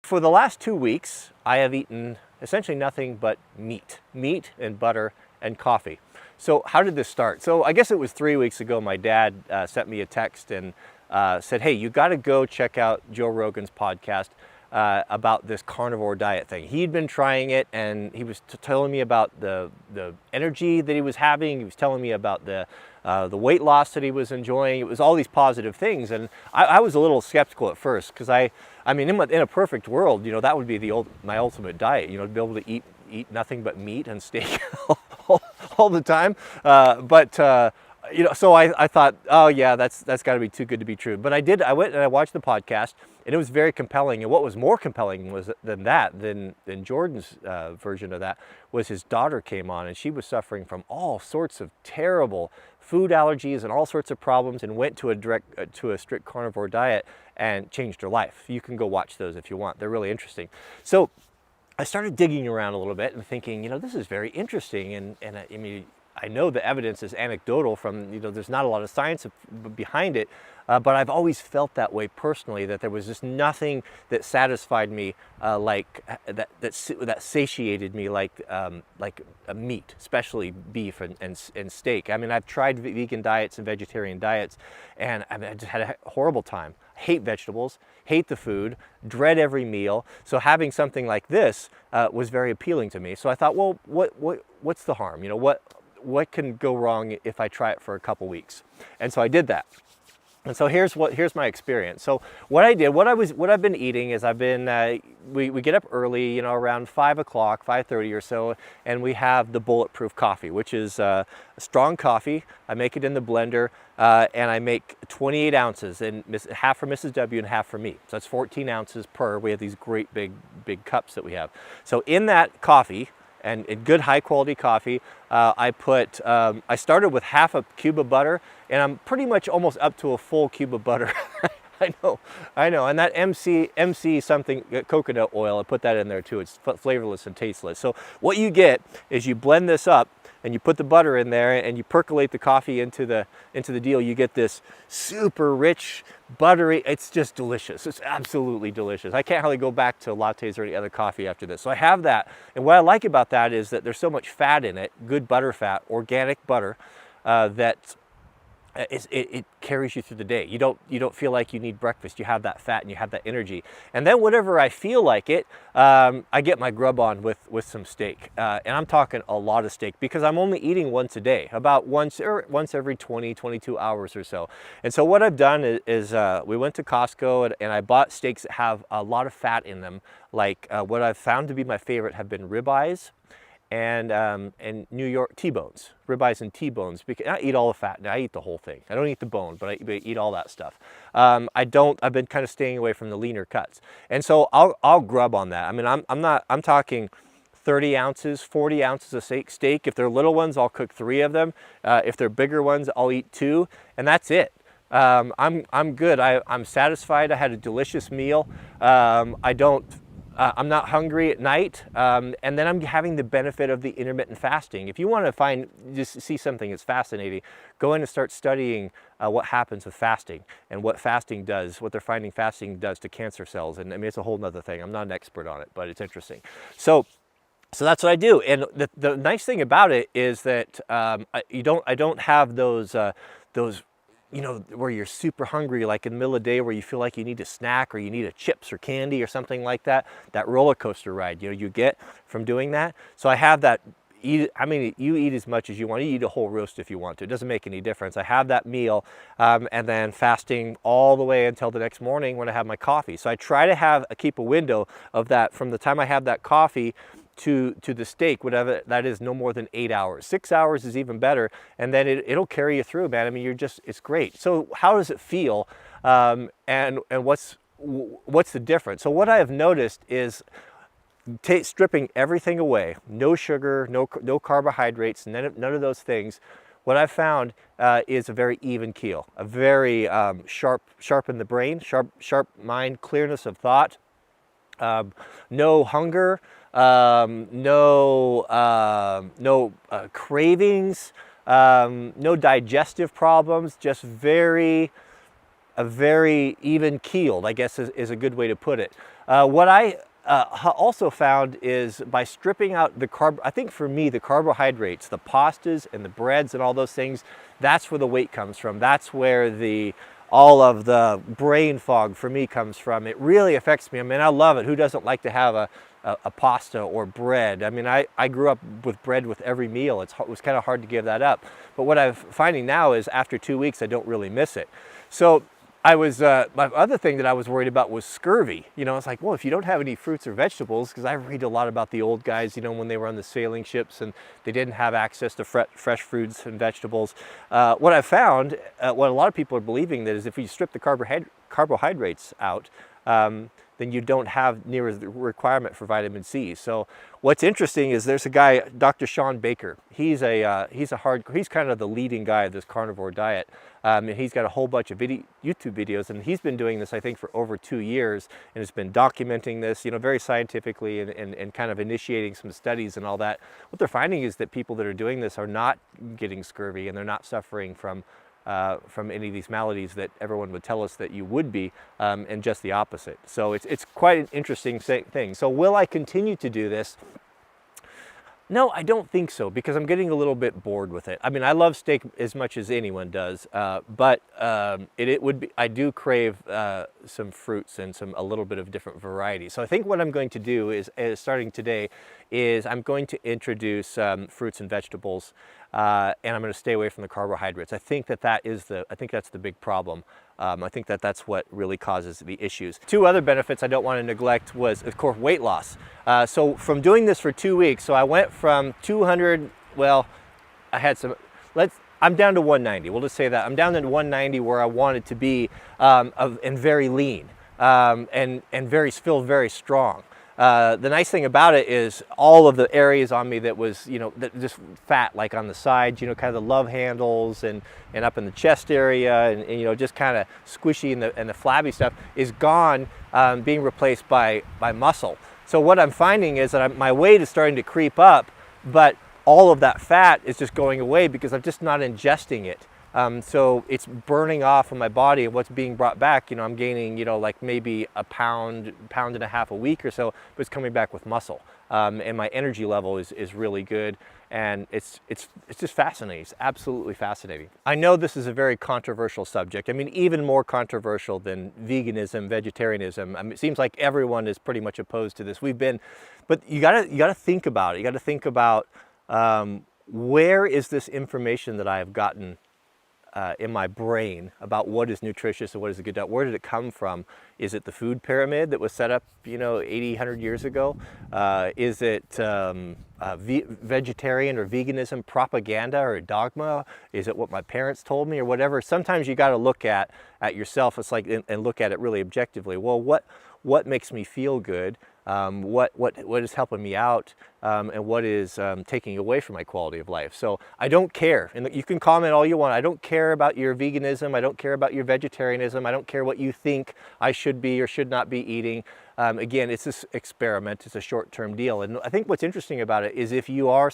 For the last 2 weeks, I have eaten essentially nothing but meat and butter and coffee. So how did this start? So I guess it was 3 weeks ago, my dad sent me a text and said, hey, you got to go check out Joe Rogan's podcast about this carnivore diet thing. He'd been trying it, and he was telling me about the energy that he was having. He was telling me about the weight loss that he was enjoying. It was all these positive things, and I was a little skeptical at first, because I mean, in a perfect world, you know, that would be my ultimate diet. You know, to be able to eat nothing but meat and steak all the time. You know, so I thought, oh yeah, that's got to be too good to be true. But I went and I watched the podcast, and it was very compelling. And what was more compelling than Jordan's version of that was his daughter came on, and she was suffering from all sorts of terrible food allergies and all sorts of problems, and went to a strict carnivore diet and changed her life. You can go watch those if you want. They're really interesting. So I started digging around a little bit and thinking, you know, this is very interesting. And I mean, I know the evidence is anecdotal from, you know, there's not a lot of science behind it, but I've always felt that way personally, that there was just nothing that satisfied me that satiated me like a meat, especially beef and steak. I mean, I've tried vegan diets and vegetarian diets, and I just had a horrible time. Hate vegetables, hate the food, dread every meal. So having something like this was very appealing to me. So I thought, well, what's the harm? You know, what can go wrong if I try it for a couple weeks? And so I did that. And so here's my experience. So what I've been eating is we get up early, you know, around 5 o'clock, 5:30 or so, and we have the bulletproof coffee, which is a strong coffee. I make it in the blender, and I make 28 ounces, and half for Mrs. W and half for me. So that's 14 ounces per. We have these great big cups that we have. So in that coffee, and good high quality coffee, I started with half a cube of butter, and I'm pretty much almost up to a full cube of butter. I know. And that MC something coconut oil, I put that in there too. It's flavorless and tasteless. So what you get is you blend this up, and you put the butter in there, and you percolate the coffee into the deal. You get this super rich, buttery, it's just delicious. It's absolutely delicious. I can't hardly go back to lattes or any other coffee after this. So I have that, and what I like about that is that there's so much fat in it, good butter fat, organic butter, that it carries you through the day. You don't feel like you need breakfast. You have that fat and you have that energy. And then whenever I feel like it, I get my grub on with some steak. And I'm talking a lot of steak, because I'm only eating once a day, about once every 22 hours or so. And so what I've done is we went to Costco, and I bought steaks that have a lot of fat in them. Like what I've found to be my favorite have been ribeyes and New York T-bones, ribeyes and T-bones. Because I eat all the fat. I eat the whole thing. I don't eat the bone, but I eat all that stuff. I've been kind of staying away from the leaner cuts, and so I'll grub on that. I mean, I'm talking 30 ounces, 40 ounces of steak. If they're little ones, I'll cook 3 of them. If they're bigger ones, I'll eat 2, and that's it. I'm good. I'm satisfied. I had a delicious meal. I'm not hungry at night, and then I'm having the benefit of the intermittent fasting. If you want to just see something that's fascinating, go in and start studying what happens with fasting and what fasting does, what they're finding fasting does to cancer cells. And I mean, it's a whole nother thing. I'm not an expert on it, but it's interesting. So that's what I do. And the nice thing about it is that I don't have those you know, where you're super hungry, like in the middle of the day, where you feel like you need a snack or you need a chips or candy or something like that. That roller coaster ride, you know, you get from doing that. So I have that. You eat as much as you want. You eat a whole roast if you want to. It doesn't make any difference. I have that meal, and then fasting all the way until the next morning when I have my coffee. So I try to keep a window of that from the time I have that coffee to the steak, whatever that is, no more than 8 hours. 6 hours is even better, and then it'll carry you through, man. I mean, it's great. So how does it feel, and what's the difference? So what I have noticed is stripping everything away, no sugar, no carbohydrates, none of those things. What I've found is a very even keel, a very sharp in the brain, sharp mind, clearness of thought, no hunger, no cravings, no digestive problems, just a very even keeled, I guess is a good way to put it. What I also found is by stripping out the I think for me, the carbohydrates, the pastas and the breads and all those things, that's where the weight comes from. That's where all of the brain fog for me comes from. It really affects me. I mean, I love it. Who doesn't like to have a pasta or bread? I mean, I grew up with bread with every meal. It was kind of hard to give that up. But what I'm finding now is after 2 weeks, I don't really miss it. So my other thing that I was worried about was scurvy. You know, it's like, well, if you don't have any fruits or vegetables, because I read a lot about the old guys, you know, when they were on the sailing ships and they didn't have access to fresh fruits and vegetables. What I found, what a lot of people are believing, that is if you strip the carbohydrates out, then you don't have near the requirement for vitamin C. So what's interesting is there's a guy, Dr. Sean Baker. He's kind of the leading guy of this carnivore diet. And he's got a whole bunch of YouTube videos, and he's been doing this, I think, for over 2 years, and has been documenting this, you know, very scientifically and kind of initiating some studies and all that. What they're finding is that people that are doing this are not getting scurvy, and they're not suffering from any of these maladies that everyone would tell us that you would be, and just the opposite. So it's quite an interesting thing. So will I continue to do this? No, I don't think so, because I'm getting a little bit bored with it. I mean, I love steak as much as anyone does, but I do crave some fruits and a little bit of different variety. So I think what I'm going to do is starting today, is I'm going to introduce fruits and vegetables, and I'm going to stay away from the carbohydrates. I think that's the big problem. I think that's what really causes the issues. Two other benefits I don't want to neglect was, of course, weight loss. So from doing this for 2 weeks, so I went from 200, well, I'm down to 190. We'll just say that. I'm down to 190 where I wanted to be, and very lean, and feel very strong. The nice thing about it is all of the areas on me that was, you know, just fat, like on the sides, you know, kind of the love handles and up in the chest area, and you know, just kind of squishy and the flabby stuff is gone, being replaced by muscle. So what I'm finding is that my weight is starting to creep up, but all of that fat is just going away because I'm just not ingesting it. So it's burning off in my body, and what's being brought back, you know, I'm gaining, you know, like maybe a pound and a half a week or so, but it's coming back with muscle. And my energy level is really good, and it's just fascinating. It's absolutely fascinating. I know this is a very controversial subject. I mean, even more controversial than veganism, vegetarianism. I mean, it seems like everyone is pretty much opposed to this. But you gotta think about it. You gotta think about where is this information that I have gotten in my brain about what is nutritious and what is a good diet. Where did it come from? Is it the food pyramid that was set up, you know, 80, 100 years ago? Is it vegetarian or veganism propaganda or dogma? Is it what my parents told me or whatever? Sometimes you got to look at yourself. It's like, and look at it really objectively. Well, what makes me feel good? What is helping me out, and what is taking away from my quality of life. So I don't care, and you can comment all you want. I don't care about your veganism. I don't care about your vegetarianism. I don't care what you think I should be or should not be eating. Again, it's this experiment. It's a short-term deal. And I think what's interesting about it is if you're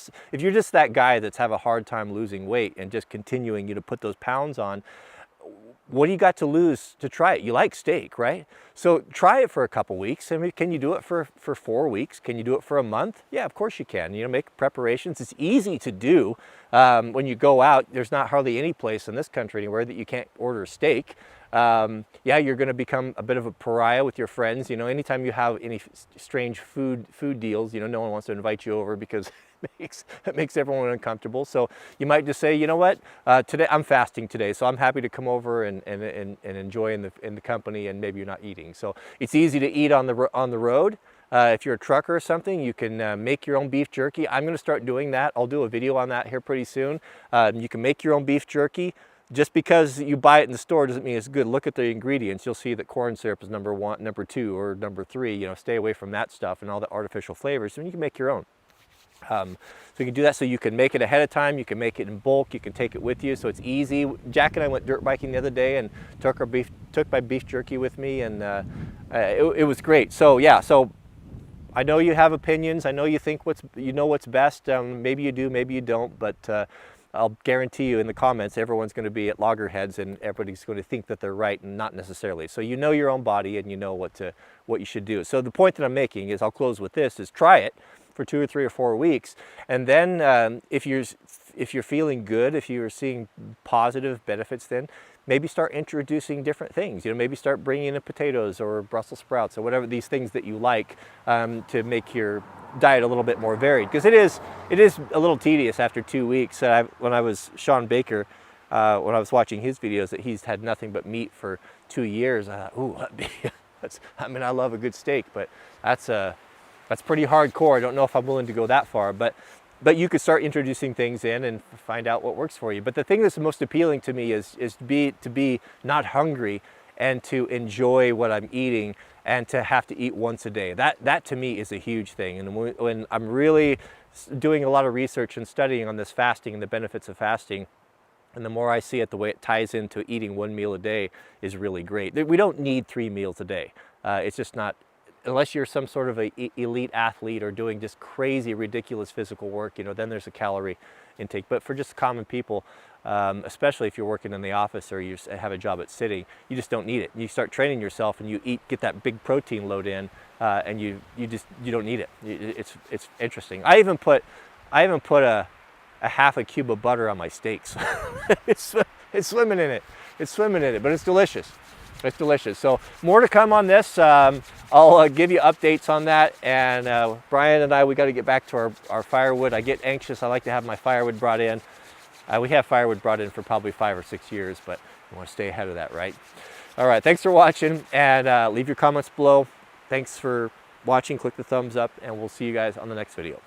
just that guy that's have a hard time losing weight and just continuing, you know, put those pounds on, what do you got to lose to try it? You like steak, right? So try it for a couple weeks. I mean, can you do it for 4 weeks? Can you do it for a month? Yeah, of course you can. You know, make preparations. It's easy to do. When you go out, there's not hardly any place in this country anywhere that you can't order steak. Yeah, you're going to become a bit of a pariah with your friends. You know, anytime you have any strange food deals, you know, no one wants to invite you over because it makes everyone uncomfortable. So you might just say, you know what, today I'm fasting today, so I'm happy to come over and enjoy in the company, and maybe you're not eating. So it's easy to eat on the road. If you're a trucker or something, you can make your own beef jerky. I'm going to start doing that. I'll do a video on that here pretty soon. You can make your own beef jerky. Just because you buy it in the store doesn't mean it's good. Look at the ingredients. You'll see that corn syrup is number 1, number 2, or number 3. You know, stay away from that stuff and all the artificial flavors. And you can make your own. So you can do that. So you can make it ahead of time. You can make it in bulk. You can take it with you. So it's easy. Jack and I went dirt biking the other day and took my beef jerky with me, and it was great. So yeah. So I know you have opinions. I know you think what's best. Maybe you do. Maybe you don't. But I'll guarantee you in the comments, everyone's going to be at loggerheads, and everybody's going to think that they're right and not necessarily. So you know your own body, and you know what what you should do. So the point that I'm making is, I'll close with this, is try it for 2 or 3 or 4 weeks. And then if you're feeling good, if you're seeing positive benefits, then maybe start introducing different things. Maybe start bringing in potatoes or Brussels sprouts or whatever, these things that you like, to make your diet a little bit more varied. Because it is a little tedious after 2 weeks. When I was Sean Baker, when I was watching his videos, that he's had nothing but meat for 2 years, I thought, ooh, I love a good steak, but that's pretty hardcore. I don't know if I'm willing to go that far, but you could start introducing things in and find out what works for you. But the thing that's most appealing to me is to be not hungry, and to enjoy what I'm eating, and to have to eat once a day. That to me is a huge thing. And when I'm really doing a lot of research and studying on this fasting and the benefits of fasting, and the more I see it, the way it ties into eating 1 meal a day is really great. We don't need 3 meals a day. It's just not, unless you're some sort of a elite athlete or doing just crazy, ridiculous physical work, then there's a calorie intake. But for just common people, especially if you're working in the office or you have a job at sitting, you just don't need it. You start training yourself and you get that big protein load in, and you don't need it. It's interesting. I even put a half a cube of butter on my steaks. It's swimming in it. It's swimming in it, but it's delicious. It's delicious. So more to come on this. I'll give you updates on that. And Brian and I, we got to get back to our firewood. I get anxious. I like to have my firewood brought in. We have firewood brought in for probably 5 or 6 years, but we want to stay ahead of that, right? All right. Thanks for watching, and leave your comments below. Thanks for watching. Click the thumbs up, and we'll see you guys on the next video.